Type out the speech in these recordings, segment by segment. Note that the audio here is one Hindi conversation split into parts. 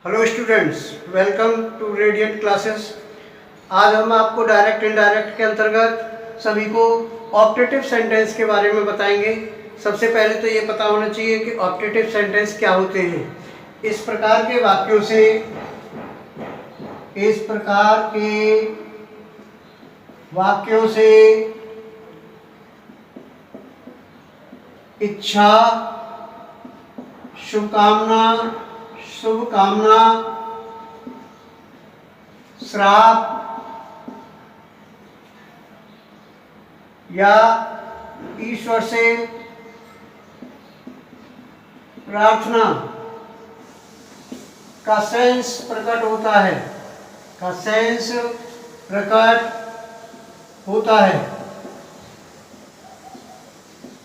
Hello students, welcome to Radiant Classes. आज हम आपको डायरेक्ट इनडायरेक्ट के अंतर्गत सभी को ऑप्टेटिव सेंटेंस के बारे में बताएंगे। सबसे पहले तो ये पता होना चाहिए कि ऑप्टेटिव सेंटेंस क्या होते हैं। इस प्रकार के वाक्यों से इच्छा, शुभकामना, श्राप या ईश्वर से प्रार्थना का सेंस प्रकट होता है।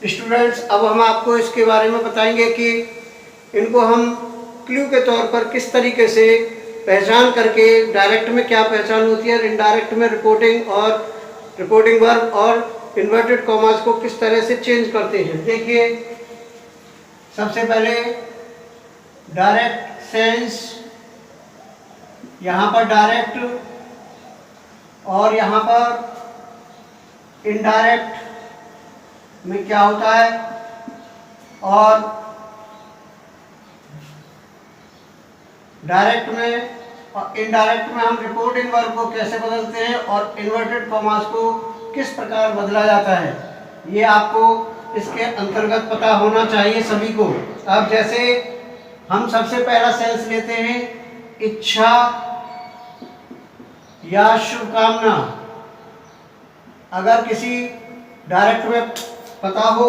स्टूडेंट्स, अब हम आपको इसके बारे में बताएंगे कि इनको हम क्लू के तौर पर किस तरीके से पहचान करके डायरेक्ट में क्या पहचान होती है और इनडायरेक्ट में रिपोर्टिंग वर्ब और इन्वर्टेड कॉमास को किस तरह से चेंज करते हैं। देखिए, सबसे पहले डायरेक्ट सेंस, यहाँ पर डायरेक्ट और यहाँ पर इनडायरेक्ट में क्या होता है, और डायरेक्ट में और इनडायरेक्ट में हम रिपोर्टिंग वर्ब को कैसे बदलते हैं और इन्वर्टेड कॉमास को किस प्रकार बदला जाता है, ये आपको इसके अंतर्गत पता होना चाहिए सभी को। अब जैसे हम सबसे पहला सेंस लेते हैं, इच्छा या शुभकामना। अगर किसी डायरेक्ट में पता हो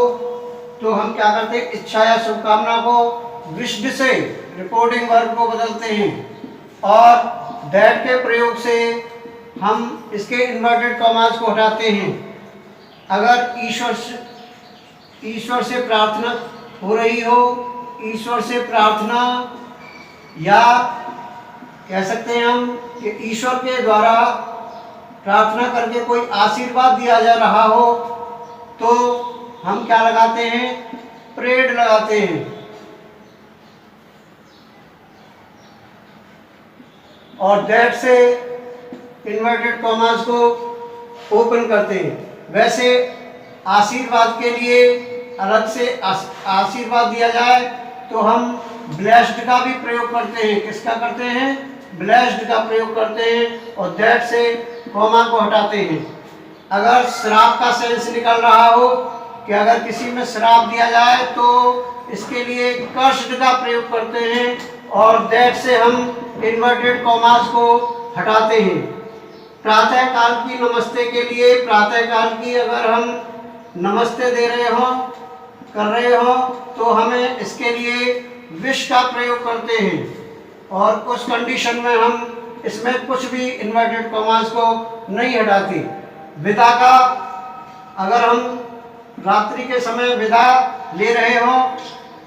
तो हम क्या करते हैं, इच्छा या शुभकामना को विश्ड से रिपोर्टिंग वर्ब को बदलते हैं और दैट के प्रयोग से हम इसके इन्वर्टेड कॉमास को हटाते हैं। अगर ईश्वर से प्रार्थना हो रही हो, ईश्वर से प्रार्थना, या कह सकते हैं हम कि ईश्वर के द्वारा प्रार्थना करके कोई आशीर्वाद दिया जा रहा हो, तो हम क्या लगाते हैं, प्रेड लगाते हैं और दैट से इन्वर्टेड कॉमास को ओपन करते हैं। वैसे आशीर्वाद के लिए अलग से आशीर्वाद दिया जाए तो हम ब्लेस्ड का भी प्रयोग करते हैं। किसका करते हैं, ब्लेस्ड का प्रयोग करते हैं और दैट से कॉमा को हटाते हैं। अगर श्राप का सेंस निकल रहा हो कि अगर किसी में श्राप दिया जाए तो इसके लिए कर्स्ड का प्रयोग करते हैं और दैट से हम इन्वर्टेड कॉमास को हटाते हैं। प्रातः काल की नमस्ते के लिए, प्रातः काल की अगर हम नमस्ते दे रहे हो, कर रहे हो, तो हमें इसके लिए विश का प्रयोग करते हैं और उस कंडीशन में हम इसमें कुछ भी इन्वर्टेड कॉमास को नहीं हटाते। विदा का, अगर हम रात्रि के समय विदा ले रहे हो,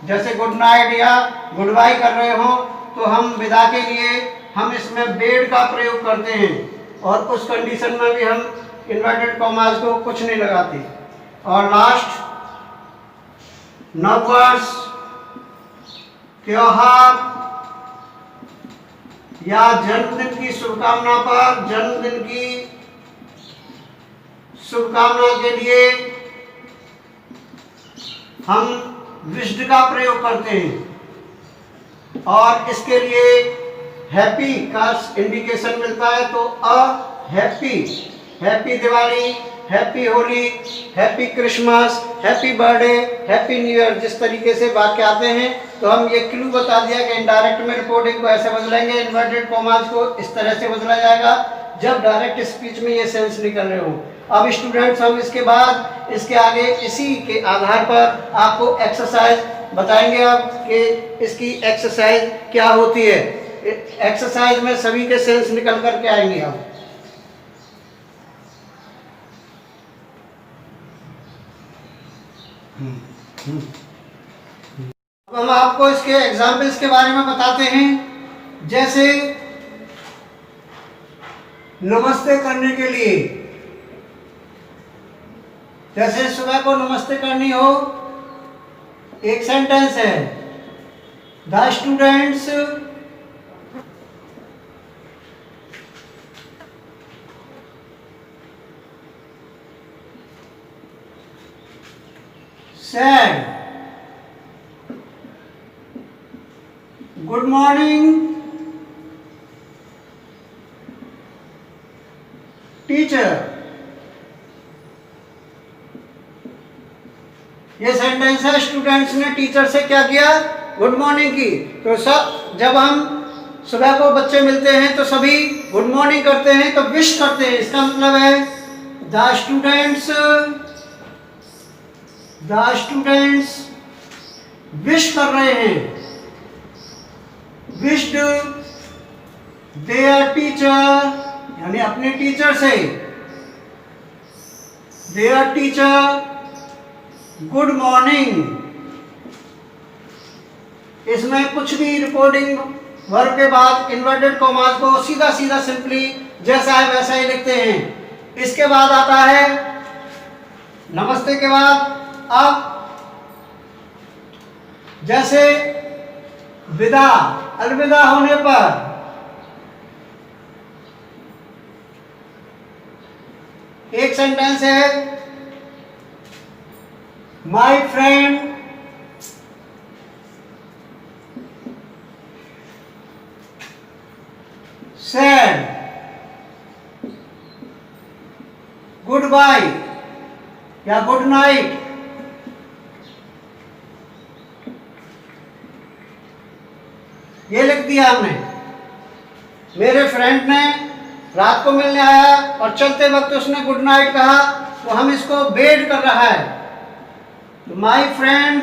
जैसे गुड नाइट या गुड बाय कर रहे हो, तो हम विदा के लिए हम इसमें बेड का प्रयोग करते हैं और उस कंडीशन में भी हम इन्वर्टेड कॉमास को कुछ नहीं लगाते। और लास्ट, नववर्ष, त्योहार या जन्मदिन की शुभकामना पर, जन्मदिन की शुभकामना के लिए हम विश्ड का प्रयोग करते हैं और इसके लिए हैप्पी का इंडिकेशन मिलता है, तो happy Diwali, happy Holi, happy Christmas, happy birthday, happy new year, जिस तरीके से वाक्य आते हैं। तो हम ये क्लू बता दिया कि इनडायरेक्ट में रिपोर्टिंग को ऐसे बदलेंगे, इन्वर्टेड कॉमास को इस तरह से बदला जाएगा जब डायरेक्ट स्पीच में ये सेंस निकल रहे हो। अब स्टूडेंट्स, हम इसके बाद इसके आगे इसी के आधार पर आपको एक्सरसाइज बताएंगे अब कि इसकी एक्सरसाइज क्या होती है। एक्सरसाइज में सभी के सेंस निकल कर के आएंगे हम। अब हम आपको इसके एग्जाम्पल्स के बारे में बताते हैं। जैसे नमस्ते करने के लिए, जैसे सुबह को नमस्ते करनी हो, एक सेंटेंस है, the students sad. Good morning teacher. ये सेंटेंस है, स्टूडेंट्स ने टीचर से क्या किया, गुड मॉर्निंग की। तो सब जब हम सुबह को बच्चे मिलते हैं तो सभी गुड मॉर्निंग करते हैं, तो विश करते हैं। इसका मतलब है द स्टूडेंट्स विश कर रहे हैं, विश्ड देयर टीचर, यानी अपने टीचर से, देयर टीचर गुड मॉर्निंग। इसमें कुछ भी रिपोर्टिंग वर्ब के बाद इन्वर्टेड कॉमास को सीधा सीधा सिंपली जैसा है वैसा ही लिखते हैं। इसके बाद आता है नमस्ते के बाद अब जैसे विदा, अलविदा होने पर एक सेंटेंस है, my friend said goodbye या गुड नाइट। ये लिख दिया हमने। मेरे फ्रेंड ने रात को मिलने आया और चलते वक्त उसने गुड नाइट कहा, तो हम इसको बेड कर रहा है। माई फ्रेंड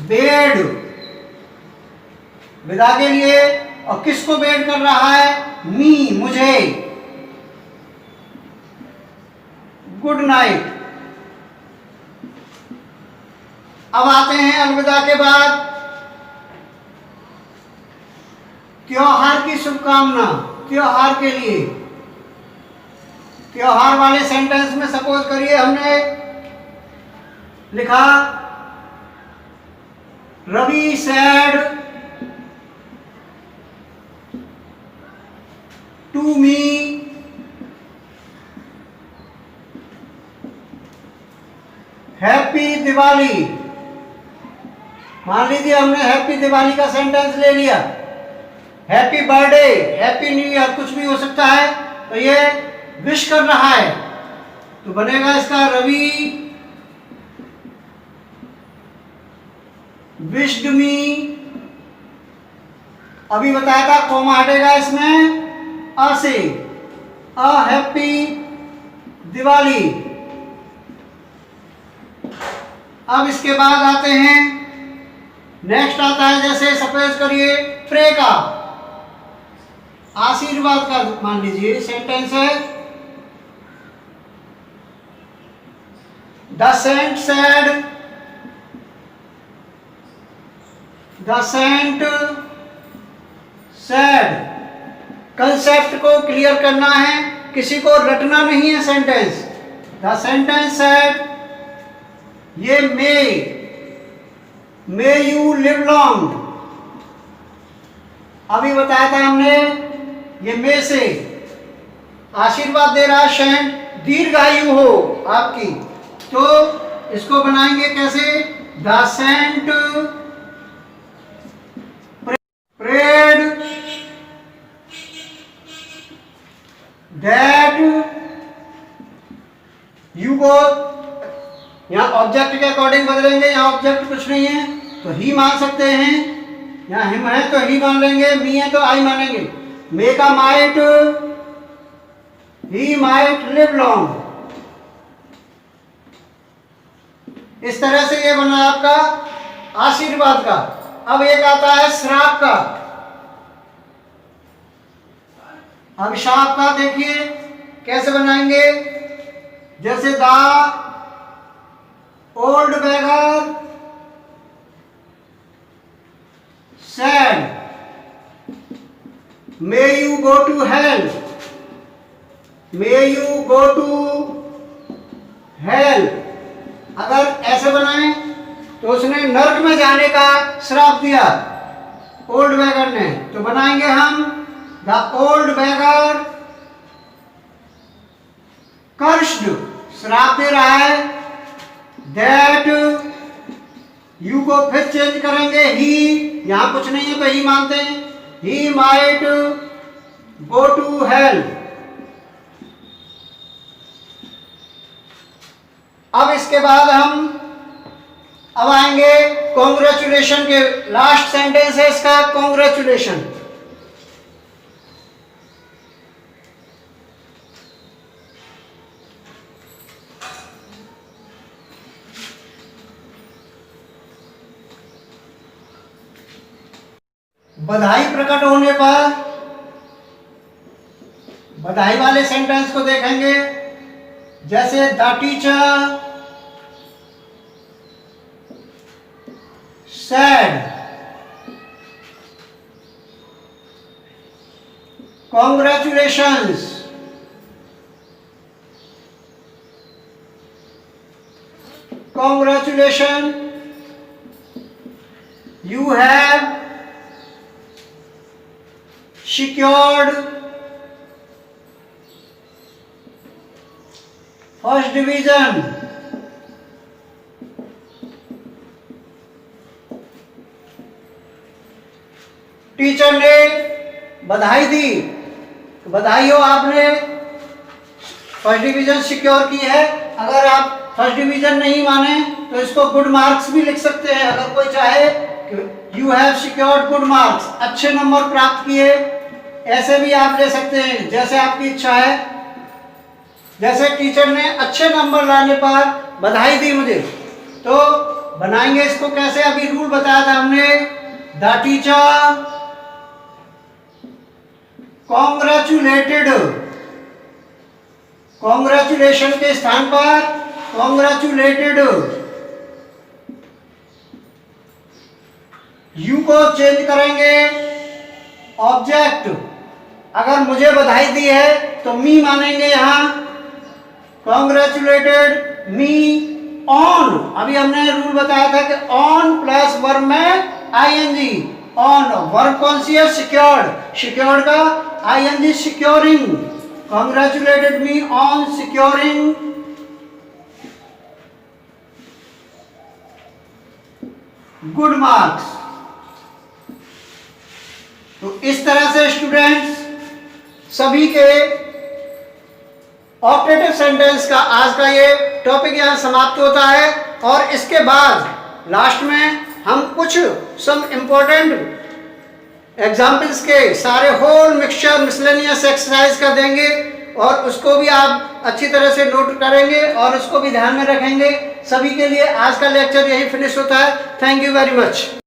बेड, विदा के लिए, और किसको बेड कर रहा है, मी, मुझे, गुड नाइट। अब आते हैं अलविदा के बाद त्योहार की शुभकामना, त्योहार के लिए। त्योहार वाले सेंटेंस में सपोज करिए हमने लिखा, Ravi said to me happy Diwali. मान लीजिए हमने हैप्पी दिवाली का सेंटेंस ले लिया, happy birthday, happy new year, कुछ भी हो सकता है। तो ये विश कर रहा है, तो बनेगा इसका रवि विश्ड मी। अभी बताया था कॉमा हटेगा इसमें अ से, अ हैप्पी दिवाली। अब इसके बाद आते हैं, नेक्स्ट आता है जैसे सपोज करिए प्रे का, आशीर्वाद का मान लीजिए सेंटेंस है, the saint said, the saint said. Concept को क्लियर करना है, किसी को रटना नहीं है सेंटेंस। द सेंटेंस सैड, ये मे यू लिव लॉन्ग। अभी बताया था हमने, ये मे से आशीर्वाद दे रहा है, सेंट दीर्घायु हो आपकी। तो इसको बनाएंगे कैसे, the saint prayed that you go. यहां ऑब्जेक्ट के अकॉर्डिंग बदलेंगे, यहां ऑब्जेक्ट कुछ नहीं है तो ही मान सकते हैं, यहां हिम है तो ही मान लेंगे, मी है तो आई मानेंगे। मे का might, he might live long. इस तरह से ये बना आपका आशीर्वाद का। अब एक आता है श्राप का। अभिशाप का देखिए कैसे बनाएंगे, जैसे the old beggar said may you go to hell, may you go to hell. अगर ऐसे बनाएं तो उसने नर्क में जाने का श्राप दिया ओल्ड बेगर ने, तो बनाएंगे हम द ओल्ड बेगर कर्स्ड श्राप दे रहा है। दैट यू को फिर चेंज करेंगे ही, यहां कुछ नहीं है तो ही मानते हैं। He might go to hell. अब इसके बाद हम अब आएंगे कॉन्ग्रेचुलेशन के। लास्ट सेंटेंस है इसका कॉन्ग्रेचुलेशन। बधाई प्रकट होने पर बधाई वाले सेंटेंस को देखेंगे, जैसे the teacher said congratulations, you have secured first division. Teacher ने बधाई दी, बधाई हो आपने फर्स्ट डिवीजन सिक्योर की है। अगर आप फर्स्ट डिवीजन नहीं माने तो इसको गुड मार्क्स भी लिख सकते हैं। अगर कोई चाहे you have secured good marks, अच्छे नंबर प्राप्त किए, ऐसे भी आप ले सकते हैं, जैसे आपकी इच्छा है। जैसे टीचर ने अच्छे नंबर लाने पर बधाई दी मुझे, तो बनाएंगे इसको कैसे, अभी रूल बताया था हमने। द टीचर कॉन्ग्रेचुलेटेड, कॉन्ग्रेचुलेशन के स्थान पर कॉन्ग्रेचुलेटेड। यू को चेंज करेंगे ऑब्जेक्ट। अगर मुझे बधाई दी है तो मी मानेंगे यहां। कॉन्ग्रेचुलेटेड मी ऑन, अभी हमने रूल बताया था कि ऑन प्लस वर्ब में आईएनजी, ऑन वर्ब कौन सी है, सिक्योर्ड, सिक्योर्ड का ING securing. Congratulated me on securing good marks. तो इस तरह से स्टूडेंट्स सभी के ऑपरेटिव सेंटेंस का आज का ये टॉपिक यहाँ समाप्त होता है। और इसके बाद लास्ट में हम कुछ सम इंपॉर्टेंट एग्जाम्पल्स के सारे होल मिक्सचर मिसलेनियस एक्सरसाइज का देंगे, और उसको भी आप अच्छी तरह से नोट करेंगे और उसको भी ध्यान में रखेंगे। सभी के लिए आज का लेक्चर यही फिनिश होता है। Thank you very much.